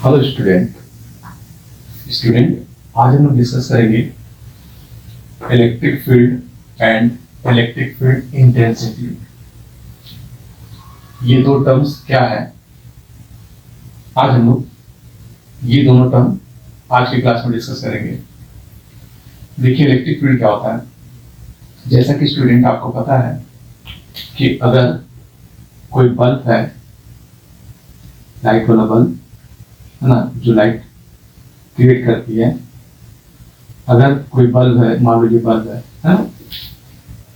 Hello student आज हम लोग डिस्कस करेंगे electric field and electric field intensity. ये दो टर्म्स क्या है, आज हम लोग ये दोनों टर्म आज की क्लास में डिस्कस करेंगे। देखिए इलेक्ट्रिक फील्ड क्या होता है। जैसा कि स्टूडेंट आपको पता है कि अगर कोई बल्ब है, लाइट वाला बल्ब है ना, जो लाइट क्रिएट करती है, अगर कोई बल्ब है, मान लीजिए बल्ब है ना,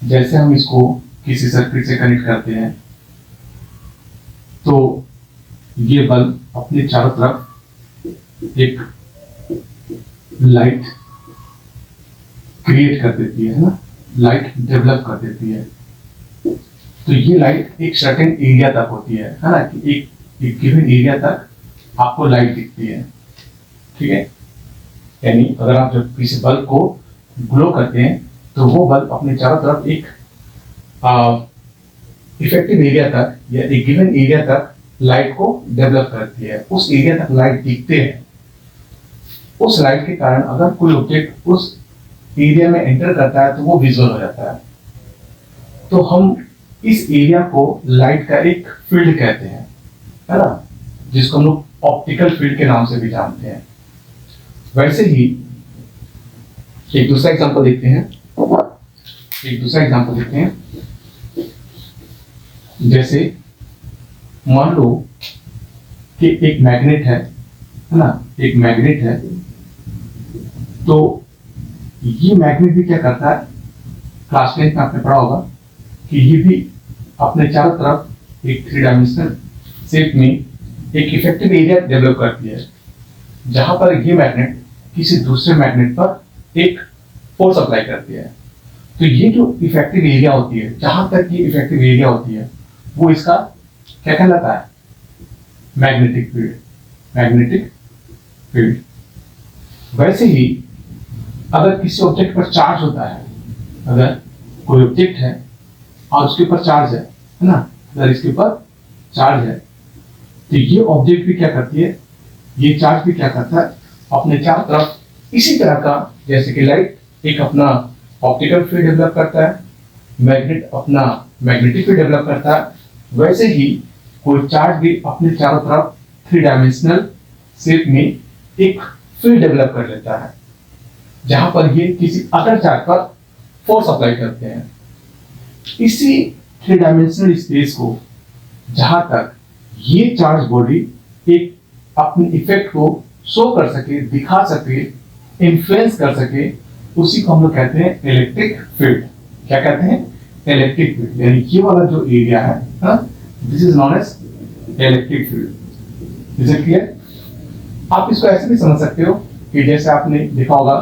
जैसे हम इसको किसी सर्किट से कनेक्ट करते हैं तो ये बल्ब अपने चारों तरफ एक लाइट क्रिएट कर देती है ना, लाइट डेवलप कर देती है। तो ये लाइट एक सर्टेन एरिया तक होती है ना, कि एक गिवन एरिया तक आपको लाइट दिखती है, ठीक है। यानी अगर आप जब किसी बल्ब को ग्लो करते हैं तो वो बल्ब अपने चारों तरफ एक इफेक्टिव एरिया तक या एक गिवन एरिया तक लाइट को डेवलप करती है। उस एरिया तक लाइट दिखते हैं। उस लाइट के कारण अगर कोई ऑब्जेक्ट उस एरिया में एंटर करता है तो वो विजुअल हो जाता है। तो हम इस एरिया को लाइट का एक फील्ड कहते हैं, है ना, जिसको हम लोग ऑप्टिकल फील्ड के नाम से भी जानते हैं। वैसे ही एक दूसरा एग्जांपल देखते हैं। जैसे मान लो कि एक मैग्नेट है ना, एक मैग्नेट है। तो ये मैग्नेट भी क्या करता है, क्लास 10 में आपने पढ़ा होगा कि ये भी अपने चारों तरफ एक 3 डायमेंशनल शेप में एक इफेक्टिव एरिया डेवलप करती है, जहां पर ये मैग्नेट किसी दूसरे मैग्नेट पर एक फोर्स अप्लाई करती है। तो ये जो इफेक्टिव एरिया होती है, जहां तक ये इफेक्टिव एरिया होती है, वो इसका क्या कहलाता है, मैग्नेटिक फील्ड। वैसे ही अगर किसी ऑब्जेक्ट पर चार्ज होता है, अगर कोई ऑब्जेक्ट है और उसके ऊपर चार्ज है ना, अगर इसके ऊपर चार्ज है तो ये ऑब्जेक्ट भी क्या करती है, ये चार्ज भी क्या करता है, अपने चारों तरफ इसी तरह का, जैसे कि लाइट एक अपना ऑप्टिकल फील्ड डेवलप करता है, मैग्नेट अपना मैग्नेटिक फील्ड डेवलप करता है, वैसे ही कोई चार्ज भी अपने चारों तरफ 3 डायमेंशनल शेप में एक फील्ड डेवलप कर लेता है, जहां पर ये किसी अदर चार्ज पर फोर्स अप्लाई करते हैं। इसी 3 डायमेंशनल स्पेस को जहां तक ये चार्ज बॉडी एक अपने इफेक्ट को शो कर सके, दिखा सके, इन्फ्लुएंस कर सके, उसी को हम लोग कहते हैं इलेक्ट्रिक फील्ड। क्या कहते हैं, इलेक्ट्रिक फील्ड। यानी ये वाला जो एरिया है, this is known as electric field. Is it clear? आप इसको ऐसे भी समझ सकते हो कि जैसे आपने देखा होगा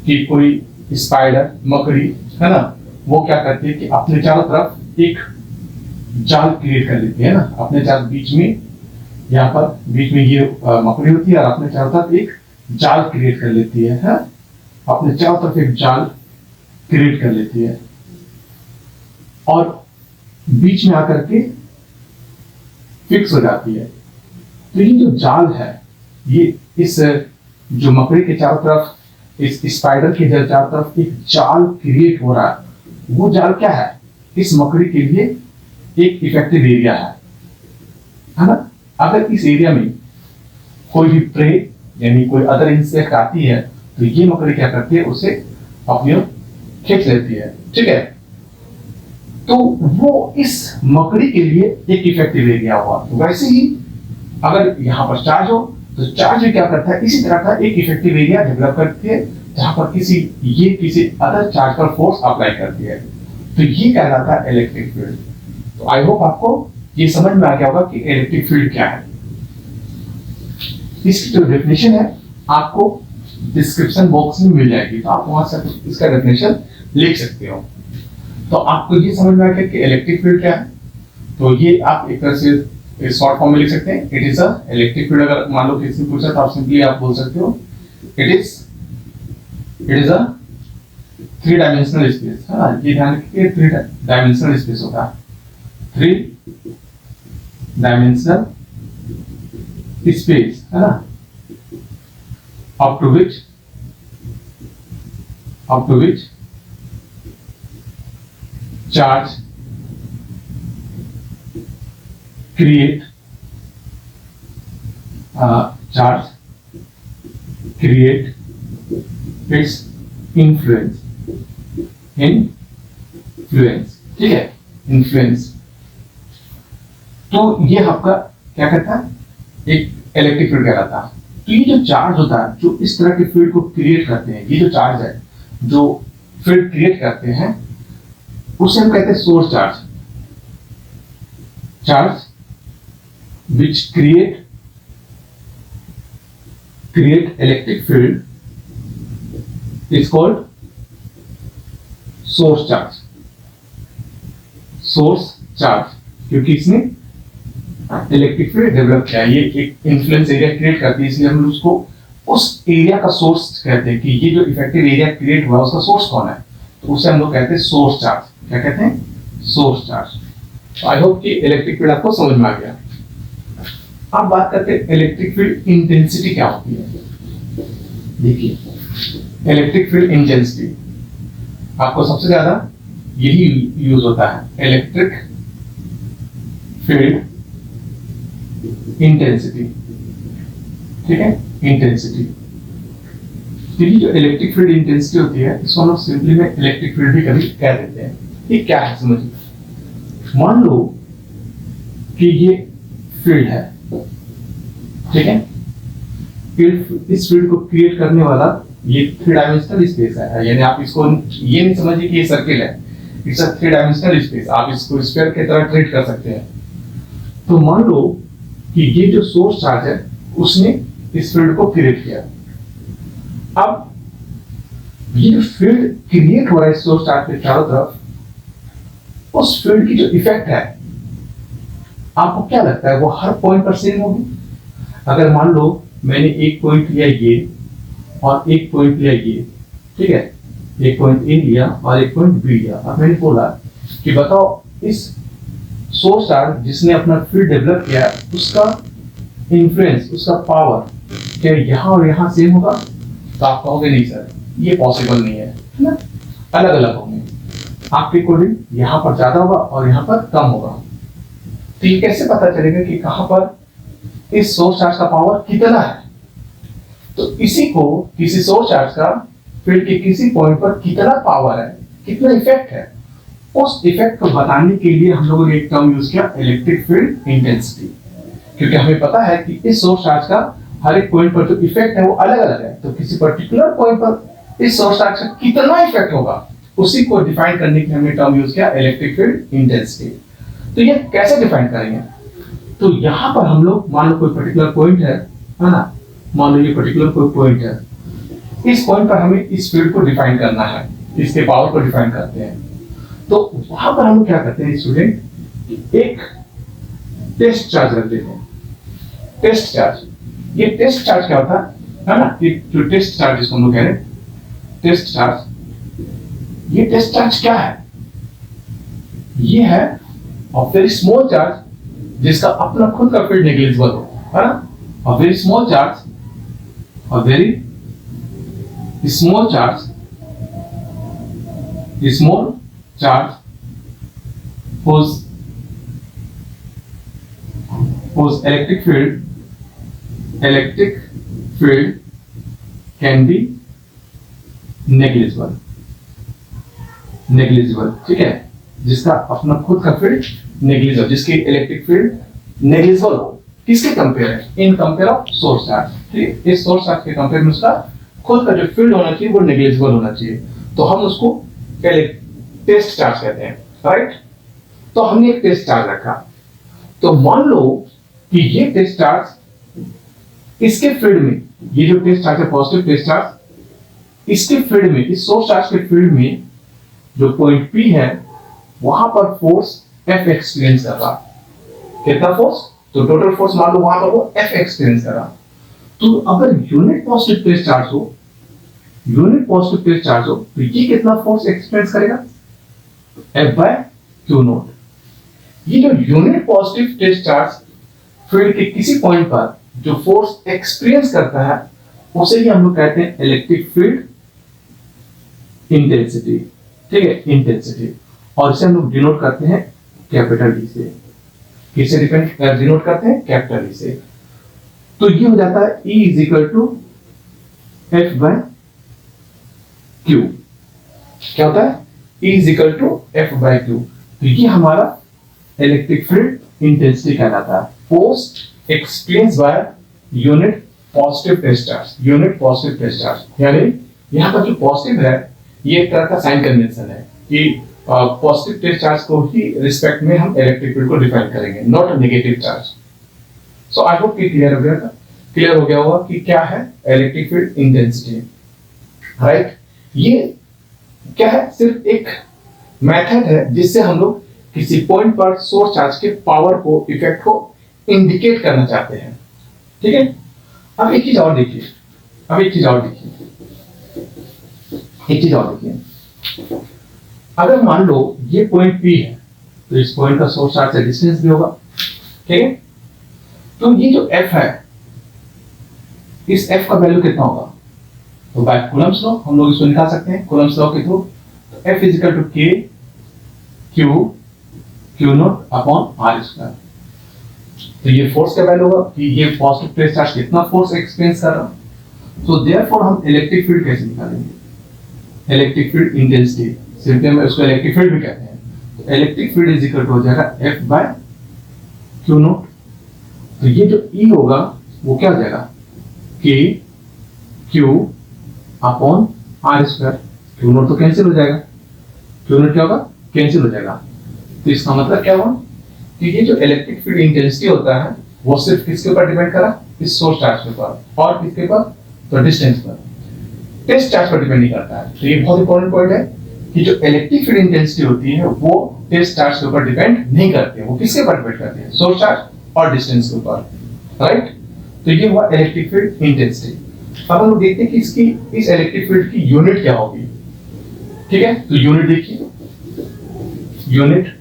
कि कोई स्पाइडर, मकड़ी है ना, वो क्या करती है कि अपने चारों तरफ एक जाल क्रिएट कर लेती है ना, अपने चारों बीच में, यहाँ पर बीच में ये मकड़ी होती है और अपने चारों तरफ एक जाल क्रिएट कर लेती है, अपने चारों तरफ एक जाल क्रिएट कर लेती है और बीच में आकर के फिक्स हो जाती है। तो ये जो जाल है, ये इस जो मकड़ी के चारों तरफ, इस स्पाइडर के चारों तरफ एक जाल क्रिएट हो रहा है, वो जाल क्या है, इस मकड़ी के लिए एक इफेक्टिव एरिया है ना। अगर इस एरिया में कोई भी प्रे यानी कोई अदर इंसेक्ट आती है तो ये मकड़ी क्या करती है, उसे अपनी ओर खींच लेती है, ठीक है। तो वो इस मकड़ी के लिए एक इफेक्टिव एरिया हुआ। तो वैसे ही अगर यहाँ पर चार्ज हो तो चार्ज भी क्या करता है, इसी तरह का एक इफेक्टिव एरिया डेवलप करती है, जहां पर किसी अदर चार्ज पर फोर्स अप्लाई करती है। तो ये कहलाता है इलेक्ट्रिक फील्ड। तो आई होप आपको ये समझ में आ गया होगा कि इलेक्ट्रिक फील्ड क्या है। इसकी जो डेफिनेशन है आपको डिस्क्रिप्शन बॉक्स में मिल जाएगी, तो आप वहां से इसका डेफिनेशन लिख सकते हो। तो आपको ये समझ में आ गया कि इलेक्ट्रिक फील्ड क्या है। तो ये आप एक तरह से शॉर्ट फॉर्म में लिख सकते हैं, it is a electric field. अगर मान लो किसी ने पूछा तो आप सिंपली आप बोल सकते हो it is a 3 dimensional space, है ना। ये ध्यान रखिए 3 डायमेंशनल स्पेस होगा, 3 डायमेंशनल स्पेस, है ना, up to which charge create its influence, ठीक है, इन्फ्लुएंस। तो ये आपका क्या कहता है, एक इलेक्ट्रिक फील्ड कहलाता है। तो ये जो चार्ज होता है जो इस तरह के फील्ड को क्रिएट करते हैं, ये जो चार्ज है जो फील्ड क्रिएट करते हैं उसे हम कहते हैं source charge. Which create electric field is called source charge. क्योंकि इसने इलेक्ट्रिक फील्ड डेवलप किया, ये एक इन्फ्लुएंस एरिया क्रिएट करती है, इसलिए हम उसको उस एरिया का सोर्स कहते हैं कि ये जो इफेक्टिव एरिया क्रिएट हुआ उसका सोर्स कौन है, तो उसे हम लोग कहते हैं सोर्स चार्ज। क्या कहते हैं, सोर्स चार्ज। आई होप कि इलेक्ट्रिक फील्ड आपको समझ में आ गया। अब बात करते हैं इलेक्ट्रिक फील्ड इंटेंसिटी क्या होती है। देखिए, इलेक्ट्रिक फील्ड इंटेंसिटी आपको सबसे ज्यादा यही यूज होता है, इलेक्ट्रिक फील्ड इंटेंसिटी, ठीक है, इंटेंसिटी। देखिए, जो इलेक्ट्रिक फील्ड इंटेंसिटी होती है इसको हम लोग सिंपली में इलेक्ट्रिक फील्ड भी कभी कह देते हैं। ये क्या है समझिए, मान लो कि ये फील्ड है, ठीक है, इस फील्ड को क्रिएट करने वाला ये 3 डायमेंशनल स्पेस है, यानी आप इसको ये नहीं समझिए कि ये सर्किल है, इट्स अ 3 डायमेंशनल स्पेस। आप इसको स्फीयर की तरह ट्रीट कर सकते हैं। तो मान लो कि ये जो सोर्स चार्ज है उसने इस फील्ड को क्रिएट किया। अब ये जो फील्ड क्रिएट हो रहा है इस सोर्स चार्ज के चारों तरफ, उस फील्ड की जो इफेक्ट है आपको क्या लगता है वो हर पॉइंट पर सेम होगी? अगर मान लो मैंने एक पॉइंट लिया ये और एक पॉइंट लिया ये, ठीक है, एक पॉइंट ए लिया और एक पॉइंट बी लिया, अब मैंने बोला कि बताओ इस सोर्स चार्ज जिसने अपना फील्ड डेवलप किया उसका इन्फ्लुएंस, उसका पावर क्या यहाँ और यहाँ सेम होगा? तो आप कहोगे नहीं सर ये पॉसिबल नहीं है ना, अलग अलग होंगे। आपके अकॉर्डिंग यहाँ पर ज्यादा होगा और यहाँ पर कम होगा। तो ये कैसे पता चलेगा कि कहाँ पर इस सोर्स चार्ज का पावर कितना है? तो इसी को किसी सोर्स चार्ज का फील्ड के किसी पॉइंट पर कितना पावर है, कितना इफेक्ट है, उस इफेक्ट को बताने के लिए हम लोगों ने एक टर्म यूज किया, इलेक्ट्रिक फील्ड इंटेंसिटी। क्योंकि हमें पता है कि इस सोर्स चार्ज का हर एक पॉइंट पर जो इफेक्ट है वो अलग अलग है, तो किसी पर्टिकुलर पॉइंट पर इस सोर्स चार्ज का कितना इफेक्ट होगा उसी को डिफाइन करने के लिए हमने टर्म यूज किया, इलेक्ट्रिक फील्ड इंटेंसिटी। तो ये कैसे डिफाइन करेंगे? तो यहाँ पर हम लोग मान लो कोई पर्टिकुलर पॉइंट है ना, मान लो ये पर्टिकुलर कोई पॉइंट है, इस पॉइंट पर हमें इस फील्ड को डिफाइन करना है, इसके पावर को डिफाइन करते हैं। तो वहां पर हम क्या करते हैं स्टूडेंट, एक टेस्ट चार्ज रख देते हैं। टेस्ट चार्ज, ये टेस्ट चार्ज क्या होता है ना, ये जो टेस्ट चार्ज जिसको हम लोग कह रहे हैं टेस्ट चार्ज, ये टेस्ट चार्ज क्या है? ये है वेरी स्मॉल चार्ज जिसका अपना खुद का फील्ड नेग्लिजिबल हो, है ना, a very small charge, a very small charge whose electric field can be negligible, ठीक है, जिसका अपना खुद का फील्ड नेग्लिजिबल, जिसकी इलेक्ट्रिक फील्ड नेग्लिजिबल हो। किसके कंपेयर है? In compare of source charge, ठीक है, इस सोर्स चार्ज के कंपेयर में उसका खुद का जो फील्ड होना चाहिए वो नेग्लिजिबल होना चाहिए, तो हम उसको टेस्ट चार्ज कहते हैं, राइट। तो हमने एक टेस्ट चार्ज रखा, तो मान लो कि ये टेस्ट चार्ज इसके फील्ड में, ये जो टेस्ट चार्ज है पॉजिटिव टेस्ट चार्ज, इसके फील्ड में, इस सोर्स चार्ज के फील्ड में जो पॉइंट P है वहां पर फोर्स F एक्सपीरियंस कर रहा। कितना फोर्स? तो टोटल फोर्स मान लो वहां पर वो F एक्सपीरियंस कर रहा। तो अगर यूनिट पॉजिटिव टेस्ट चार्ज हो, तो ये कितना फोर्स एक्सपीरियंस करेगा? F by Q naught. ये जो unit positive test charge field के किसी पॉइंट पर जो फोर्स एक्सपीरियंस करता है उसे ही हम लोग कहते हैं इलेक्ट्रिक फील्ड इंटेंसिटी। ठीक है, इंटेंसिटी। और इसे हम लोग डिनोट करते हैं कैपिटल डी से। किससे डिनोट करते हैं? कैपिटल डी से। तो ये हो जाता है E is equal to F by Q. क्या होता है? E is equal to F by Q. तो ये हमारा इलेक्ट्रिक फील्ड इंटेंसिटी कहलाता है, force experience by unit positive test charge. Unit positive test charge यानी यहाँ पर जो पॉजिटिव है ये एक तरह का साइन कन्वेंशन है कि पॉजिटिव टेस्ट चार्ज को ही रिस्पेक्ट में हम इलेक्ट्रिक फील्ड को डिफाइन करेंगे, not negative charge. So I hope कि क्लियर हो गया था, क्लियर हो गया होगा कि क्या है इलेक्ट्रिक फील्ड इंटेंसिटी। राइट, ये क्या है? सिर्फ एक मेथड है जिससे हम लोग किसी पॉइंट पर सोर्स चार्ज के पावर को, इफेक्ट को इंडिकेट करना चाहते हैं। ठीक है, अब एक चीज और देखिए, अगर मान लो ये पॉइंट P है तो इस पॉइंट का सोर्स चार्ज से डिस्टेंस भी होगा। ठीक है, तो ये जो F है, इस F का वैल्यू कितना होगा? तो बाय कूलम्ब्स लॉ हम लोग इसको निकाल सकते हैं, कूलम्ब्स लॉ के through. F is equal to K Q naught upon R square. तो ये फोर्स का वैल्यू होगा कि ये पॉजिटिव प्लेट चार्ज कितना फोर्स एक्सपीरियंस कर रहा है। सो देयरफॉर हम इलेक्ट्रिक फील्ड कैसे निकालेंगे? इलेक्ट्रिक फील्ड इंटेंसिटी, सिंपली हम उसको इलेक्ट्रिक फील्ड भी कहते हैं। तो electric field is equal to हो जाएगा F बाय Q नॉट। तो ये जो E होगा वो क्या हो जाएगा? K Q upon R square. Q not तो कैंसिल हो जाएगा, Q नॉट क्या होगा? कैंसिल हो जाएगा। तो इसका मतलब क्या हुआ कि ये जो इलेक्ट्रिक फील्ड इंटेंसिटी होता है वो सिर्फ किसके ऊपर डिपेंड करा? इस सोर्स चार्ज के ऊपर। और किसके ऊपर? तो डिस्टेंस पर, टेस्ट चार्ज पर डिपेंड नहीं करता है। तो ये बहुत इंपॉर्टेंट पॉइंट है कि जो इलेक्ट्रिक फील्ड इंटेंसिटी होती है वो टेस्ट चार्ज के ऊपर डिपेंड नहीं करती है, वो किसके ऊपर डिपेंड करती है? सोर्स चार्ज और डिस्टेंस के ऊपर। राइट, तो ये हुआ इलेक्ट्रिक फील्ड इंटेंसिटी। अब हम लोग देखते हैं कि इसकी, इस इलेक्ट्रिक फील्ड की यूनिट क्या होगी। ठीक है, तो यूनिट देखिए, यूनिट,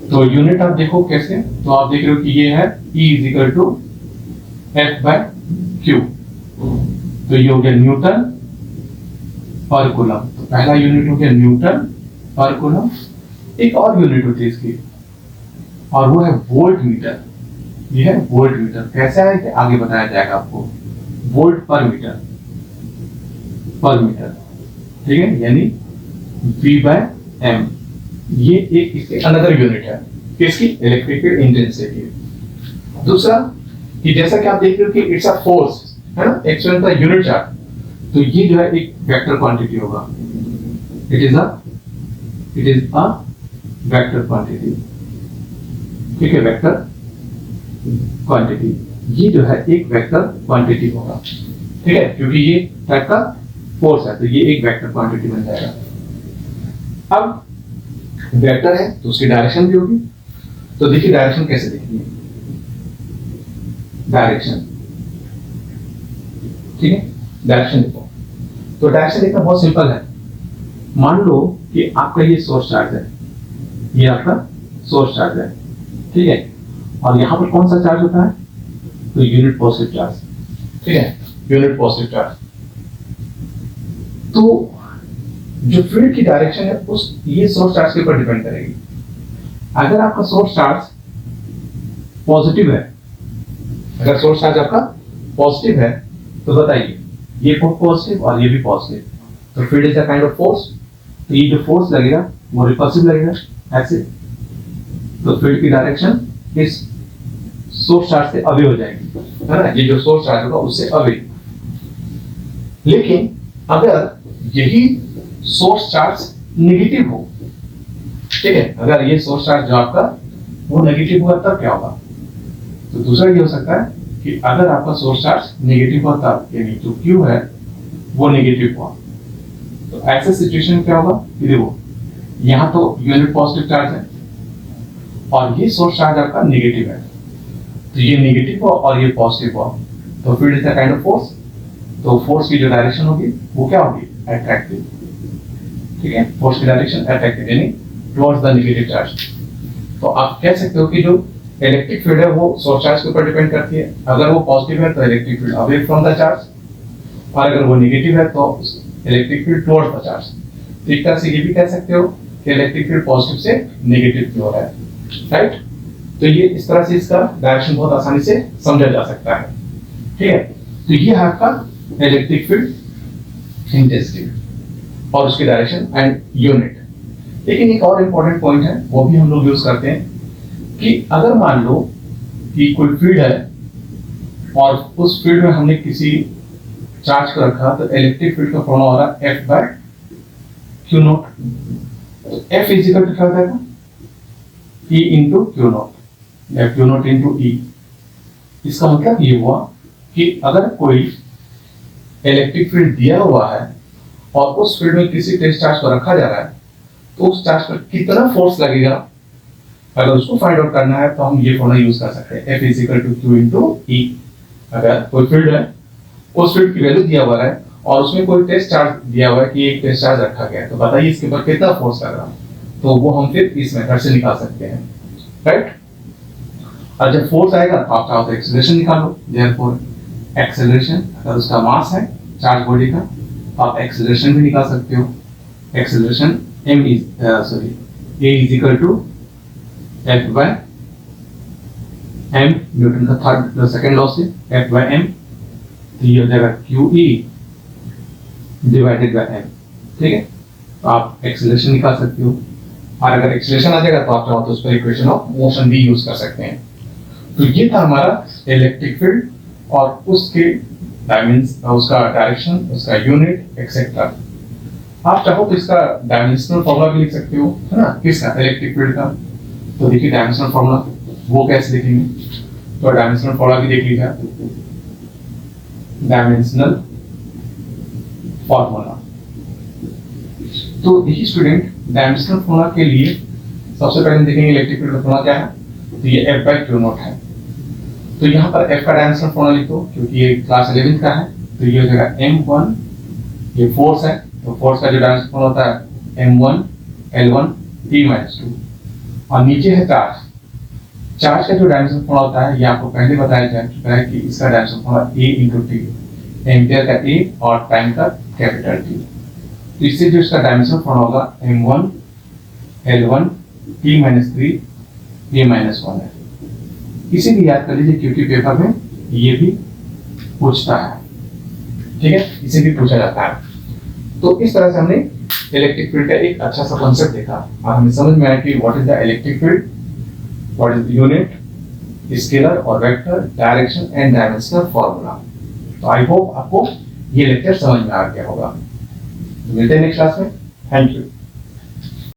तो यूनिट आप देखो कैसे, तो आप देख रहे हो कि ये है E is equal to F by Q. तो ये हो गया न्यूटन पर कूलम। तो पहला यूनिट हो गया न्यूटन पर कूलम। एक और यूनिट होती है इसकी और वो है वोल्ट मीटर। ये है वोल्ट मीटर। कैसे है कि आगे बताया जाएगा आपको। वोल्ट पर मीटर, ठीक है, यानी V बाय M। ये एक इसके अनदर यूनिट है किसकी? Electric field intensity. दूसरा कि जैसा कि आप देख रहे हो कि इट्स अ फोर्स है ना, एक्सपेरिमेंट का यूनिट चार्ज। तो ये जो है एक वेक्टर क्वांटिटी होगा। It is a vector quantity. ठीक है, वेक्टर क्वांटिटी, ये जो है एक वेक्टर क्वांटिटी होगा। ठीक है, क्योंकि ये टाइप का फोर्स है तो ये एक वेक्टर क्वांटिटी बन जाएगा। अब वेक्टर है तो उसकी डायरेक्शन भी होगी। तो देखिए डायरेक्शन कैसे देखनी है। डायरेक्शन, ठीक है, डायरेक्शन देखो। तो डायरेक्शन देखना बहुत सिंपल है। मान लो कि आपका ये सोर्स चार्ज है, ये आपका सोर्स चार्ज है, ठीक है, और यहां पर कौन सा चार्ज होता है? तो यूनिट पॉजिटिव चार्ज। ठीक है, यूनिट पॉजिटिव चार्ज। तो जो फील्ड की डायरेक्शन है उस ये सोर्स चार्ज के ऊपर डिपेंड करेगी। अगर आपका सोर्स चार्ज पॉजिटिव है, अगर सोर्स चार्ज आपका पॉजिटिव है तो बताइए ये पॉजिटिव और ये भी पॉजिटिव, तो field is a kind of force. तो ये जो फोर्स लगेगा वो रिपल्सिव लगेगा ऐसे। तो फील्ड की डायरेक्शन इस सोर्स चार्ज से अवे हो जाएगी, है ना, ये जो सोर्स चार्ज होगा उससे अवे। लेकिन अगर यही सोर्स चार्ज नेगेटिव हो, ठीक है, अगर ये सोर्स चार्ज जो आपका वो नेगेटिव हुआ तब क्या होगा? तो दूसरा ये हो सकता है कि अगर आपका सोर्स चार्ज नेगेटिव हुआ तब, यानी जो Q है वो नेगेटिव हुआ, तो ऐसे सिचुएशन में क्या होगा कि देखो यहाँ तो यूनिट पॉजिटिव चार्ज है और ये सोर्स चार्ज आपका नेगेटिव है, तो ये नेगेटिव हुआ और ये पॉजिटिव हुआ, तो field is a kind of force. तो फोर्स की जो डायरेक्शन होगी वो क्या होगी? अट्रैक्टिव। ठीक है, फोर्स की डायरेक्शन अट्रैक्टिव यानी टुवर्ड्स द नेगेटिव चार्ज। तो आप कह सकते हो कि जो इलेक्ट्रिक फील्ड है वो सोर्स चार्ज के ऊपर डिपेंड करती है। अगर वो पॉजिटिव है तो electric field away from the charge, और अगर वो नेगेटिव है तो electric field towards the charge. तो एक तरह से ये भी कह सकते हो कि इलेक्ट्रिक फील्ड पॉजिटिव से नेगेटिव की ओर है, राइट। तो ये इस तरह से इसका डायरेक्शन बहुत आसानी से समझा जा सकता है, ठीक है। तो ये है आपका इलेक्ट्रिक फील्ड इंटेंसिटी और उसकी डायरेक्शन एंड यूनिट। लेकिन एक और इम्पोर्टेंट पॉइंट है, वो भी हम लोग यूज करते हैं कि अगर मान लो कि कोई फील्ड है और उस फील्ड में हमने किसी चार्ज को रखा, तो इलेक्ट्रिक फील्ड का फॉर्मूला हो रहा है F/Q नॉट। तो F इज इक्वल टू क्या होता है, E इंटू Q नॉट या Q नॉट इंटू E। इसका मतलब ये हुआ कि अगर कोई इलेक्ट्रिक फील्ड दिया हुआ है और उस फील्ड में किसी टेस्ट चार्ज को रखा जा रहा है, तो उस चार्ज पर कितना फोर्स लगेगा, अगर उसको फाइंड आउट करना है तो हम ये फॉर्मूला यूज कर सकते हैं, F is equal to Q into E। अगर कोई फील्ड है, उस फील्ड की वैल्यू दिया हुआ है और उसमें कोई टेस्ट चार्ज दिया हुआ है कि एक टेस्ट चार्ज रखा गया है, तो बताइए इसके ऊपर कितना फोर्स लग रहा है। तो वो हम फिर इस मेथड से निकाल सकते हैं, राइट। और जब फोर्स आएगा तो आप चाहो तो एक्सेलरेशन निकालो। देयरफॉर एक्सेलरेशन, अगर उसका मास है चार्ज बॉडी का, तो आप एक्सेलरेशन भी निकाल सकते हो। Acceleration A is equal to F by m, Newton का सेकंड लॉ से F by m, तो ये हो जाएगा QE डिवाइडेड बाय m, ठीक है। तो आप एक्सेलरेशन निकाल सकते हो, और अगर एक्सेलरेशन आ जाएगा तो आप चाहो तो उस पर इक्वेशन ऑफ मोशन भी यूज कर सकते हैं। तो ये था हमारा इलेक्ट्रिक फील्ड और उसके डायमेंशन, उसका डायरेक्शन, उसका यूनिट एक्सेट्रा। आप चाहो तो इसका डायमेंशनल फॉर्मूला भी लिख सकते हो, है ना, किसका, इलेक्ट्रिक फील्ड का। तो देखिए डायमेंशनल फॉर्मूला वो कैसे लिखेंगे, तो डायमेंशनल फॉर्मूला भी देख लीजिए। डायमेंशनल फॉर्मूला, तो देखिए स्टूडेंट, डायमेंशनल फॉर्मूला के लिए सबसे पहले देखेंगे इलेक्ट्रिक फील्ड का फॉर्मूला क्या है, तो ये F/Q नॉट है। तो यहाँ पर F का डायमेंशनल फॉर्मूला लिखो, क्योंकि ये क्लास 11 का है, तो ये हो जाएगा M1, ये फोर्स है, तो फोर्स का जो डायमेंशन फॉर्मूला होता है M1 L1 T-2, और नीचे है चार्ज। चार्ज का जो डायमेंशन फॉर्मूला होता है, ये आपको पहले बताया जा चुका है कि इसका dimension formula A into T, ampere का A और टाइम का कैपिटल T। तो इससे जो इसका डायमेंशन फॉर्मूला होगा M1 L1 T-3 P-1 है। इसे भी याद कर लीजिए क्योंकि पेपर में ये भी पूछता है, ठीक है, इसे भी पूछा जाता है। तो इस तरह से हमने इलेक्ट्रिक फील्ड का एक अच्छा सा कॉन्सेप्ट देखा और हमें समझ में आया कि what is the electric field, what is the unit, scalar और vector, direction and dimensional formula. तो आई होप आपको ये लेक्चर समझ में आ गया होगा। मिलते हैं नेक्स्ट क्लास में। Thank you.